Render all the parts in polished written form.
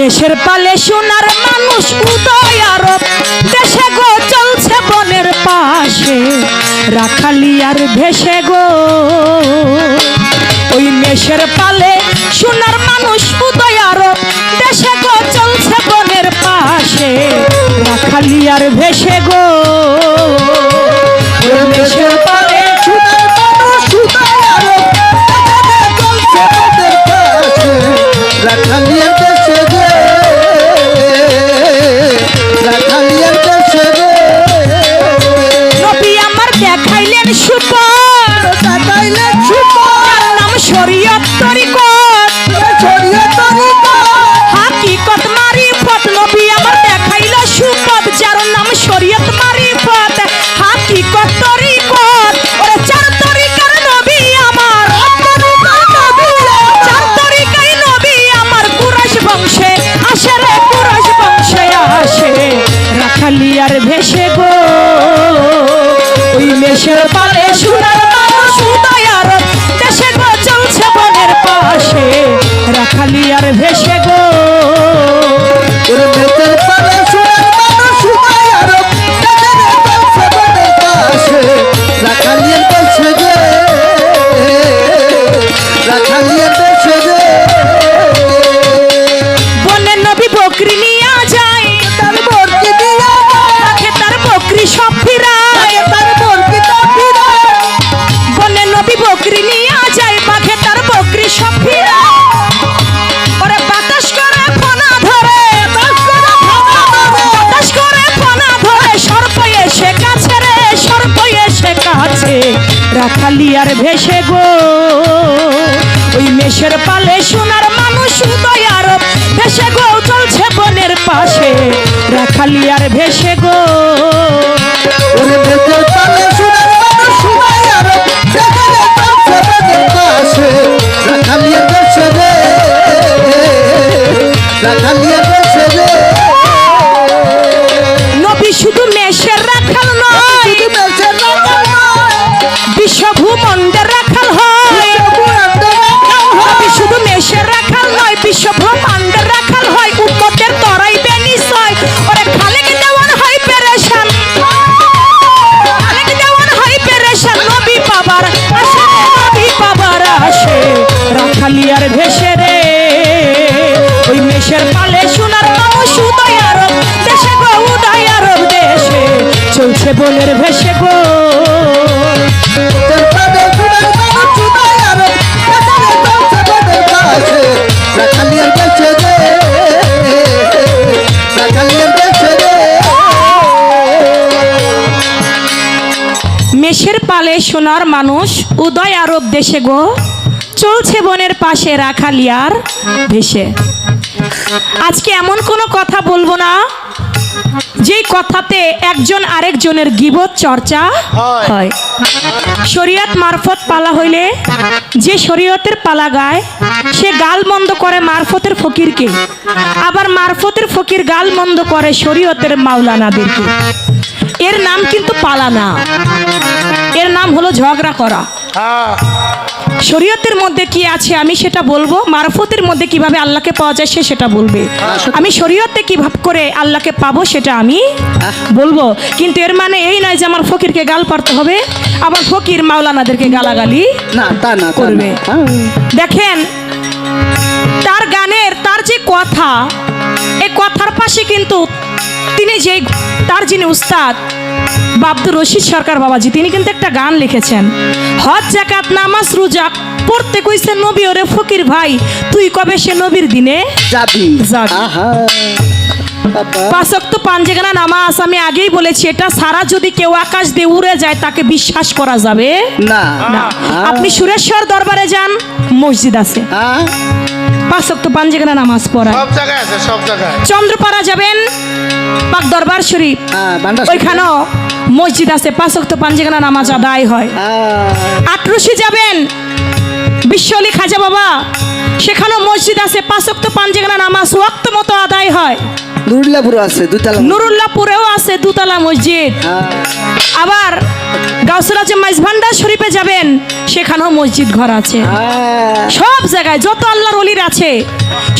মেষের পালে সোনার মানুষ উদয় আরব দেশে গো চলছে বনের পাশে রাখালিয়ার ভেসে গো। ওই মেষের পালে সোনার মানুষ উদয় আরব দেশে গো চলছে বনের পাশে রাখালিয়ার ভেসে গো। ওই মেষের পালে সোনার মানুষ উদয় আরব চলছে বনের পাশে রাখালিয়ার দেশে গে, রাখালিয়ার দেশে গে। নবী আমার দেখাইলেন সুপথ, দেখাইলেন সুপথ, তার নাম শরীয়ত তরিকত, শরীয়ত তরিকত, হাকিকত মারিফত। নবী আমার দেখাইল সুপথ যার নাম শরীয়ত মারিফত হাকিকত তরিকত। ওরে চার তরিকার নবী আমার, চার তরিকায় নবী আমার কুরাইশ বংশে আসে রে, কুরাইশ বংশে আসে রাখালিয়ার ভেসে গো। ওই মেষের পালে সোনার মানুষ উদয় আরব দেশে গো চলছে বনের পাশে রাখালিয়ার ভেসে গো। ওরে মেতের পালে সোনার মানুষ উদয় আরব দেশে গে চলছে বনের পাশে রাখালিয়ার দেশে গে, রাখালিয়ার দেশে গে। বনের নবী বকরি নিয়ে যায়, তার বরকে দিয়া রাখে তার বকরি সব ফিরায়, তার বরকে তা ফিরায়। বনের নবী বকরি নিয়ে যায়, বাঘে তার বকরি সব ফিরায়। ওরে বাতাস করে ফনা ধরে, বাতাস করে ফনা ধরে, সর্প এসে কাছে রে, সর্প এসে কাছে রাখালিয়ার ভেসে গো। ওই মেষের পালে সোনার মানুষ উদয় আরব ভেসে গো চলছে বনের পাশে রাখালিয়ার ভেসে গো। ওরে মেতের পালে সোনার মানুষ উদয় আরব দেশে গে চলছে বনের পাশে রাখালিয়ার দেশে গে, রাখালিয়ার দেশে গে। নবী শুধু মেষের রাখাল নয়, শুধু মেষের রাখাল নয়, বিশ্বভূমণ্ডের রাখাল হয়। বিশ্বব্রহ্মাণ্ডের রাখাল হয়। নবী শুধু মেষের রাখাল নয়, বিশ্বব্রহ্মাণ্ডের রাখাল হয়। উম্মতের তরাইবে নিশ্চয়, ওরে খালেক দেওয়ান হয় পেরেশান, খালেক দেওয়ান হয় পেরেশান। নবী বাবার আসে, নবী বাবার আসে রাখালিয়ার ভেসে রে। ওই মেষের পালে সোনার মানুষ উদয় আরব দেশে গো, উদয় আরব দেশে চলছে বনের ভেসে গো। মেতের পালে সোনার মানুষ উদয় আরব দেশে গে চলছে বনের পাশে রাখালিয়ার দেশে গে, রাখালিয়ার দেশে গে। মেষের পালে সোনার মানুষ উদয় আরব দেশে গো চলছে বনের পাশে রাখালিয়ার ভেসে। আজকে এমন কোনো কথা বলবো না যেই কথাতে একজন আরেকজনের গীবত চর্চা হয়। শরীয়ত মারফত পালা হইলে যে শরীয়তের পালা গায় সে গাল মন্দ করে মারফতের ফকিরকে, আবার মারফতের ফকির গাল মন্দ করে শরীয়তের মাওলানাদেরকে। এর নাম কিন্তু পালা না, এর নাম হলো ঝগড়া করা। শরীয়তের মধ্যে কি আছে আমি সেটা বলবো, মারফতের মধ্যে কিভাবে আল্লাহকে পাওয়া যায় সে সেটা বলবে। আমি শরীয়তে কিভাবে করে আল্লাহকে পাবো সেটা আমি বলবো, কিন্তু এর মানে এই নয় যে আমার ফকিরকে গাল পারতে হবে, আবার ফকির মাওলানাদেরকে গালাগালি না তা না করবে। দেখেন তার গানের, তার যে কথা, এই কথার পাশে কিন্তু তিনি যে তার যিনি উস্তাদ আব্দুর রশিদ সরকার বাবাজি, তিনি কিন্তু একটা গান লিখেছেন। হজ জাকাত নামাজ রোজা পড়তে কইছে নবী, ওরে ফকির ভাই তুই কবে সে নবীর দিনে যাবি? যাবি। আহা বাবা, পাঁচ ওয়াক্ত পাঞ্জেগানা নামাজ আমি আগেই বলেছি, এটা সারা যদি কেউ আকাশ দিয়ে উড়ে যায় তাকে বিশ্বাস করা যাবে না না। আপনি সুরেশ্বর দরবারে যান, মসজিদ আছে, হ্যাঁ, পাঁচ ওয়াক্ত পাঞ্জেগানা নামাজ পড়ায়। সব জায়গায় আছে, সব জায়গায়। চন্দ্রপাড়া যাবেন, পাক দরবার শরীফ, হ্যাঁ, ভান্ডার ওইখানেও মসজিদ আছে, পাঁচ ওয়াক্ত পাঞ্জেগানা নামাজ আদায় হয়। আটরশি যাবেন, বিশ্বলি খাজা বাবা, সেখানেও মসজিদ আছে, পাঁচ ওয়াক্ত পাঞ্জেগানা নামাজ ওয়াক্ত মতো আদায় হয়। নুরুল্লাহপুর আছে দুতলা, নুরুল্লাহপুরেও আছে দুতলা মসজিদ। হ্যাঁ, আবার গাউসুল আজম মাইজভান্ডার শরীফে যাবেন, সেখানেও মসজিদ ঘর আছে। সব জায়গায় যত আল্লাহর ওলির আছে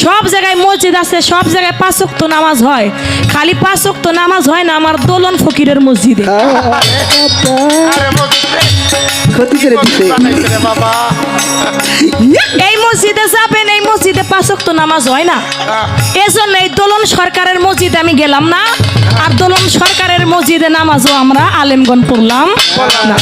সব জায়গায় মসজিদ আছে, সব জায়গায় 5 ওয়াক্ত নামাজ হয়। খালি 5 ওয়াক্ত নামাজ হয় না আমার দোলন ফকিরের মসজিদে। ক্ষতি করে দিতে বাবা এই মসজিদে যাবেন, এই মসজিদে 5 ওয়াক্ত নামাজ হয় না। এজন্য এই দোলন সরকারের মসজিদে আমি গেলাম না, আর দোলন সরকারের মসজিদে নামাজও আমরা আলেমগণ পড়লাম না।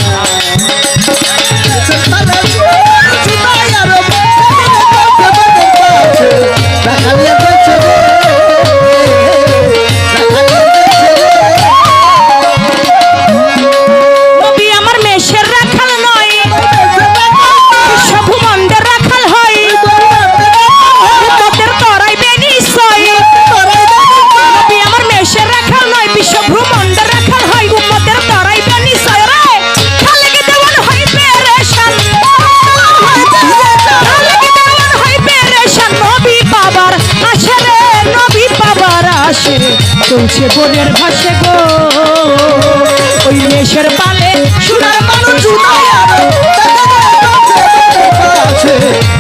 নবী আমার মেষের রাখাল নয়, বিশ্বভূমণ্ডের রাখাল হয়। উম্মতের তরাইবে নিশ্চয়। নবী আমার মেষের রাখাল নয়, বিশ্বভূমণ্ডের রাখাল হয়। উম্মতের তরাইবে নিশ্চয়। রে খালেকে দেওয়ান হয় পেরেশান, খালেকে দেওয়ান হয় পেরেশান। নবী বাবার আসে রে, নবী বাবার আসে। চলছে বনের ভাসে গো ওই মেষের পালে সোনার মানুষ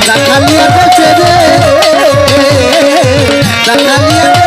রাখালিয়া বলছে রে, রাখালিয়া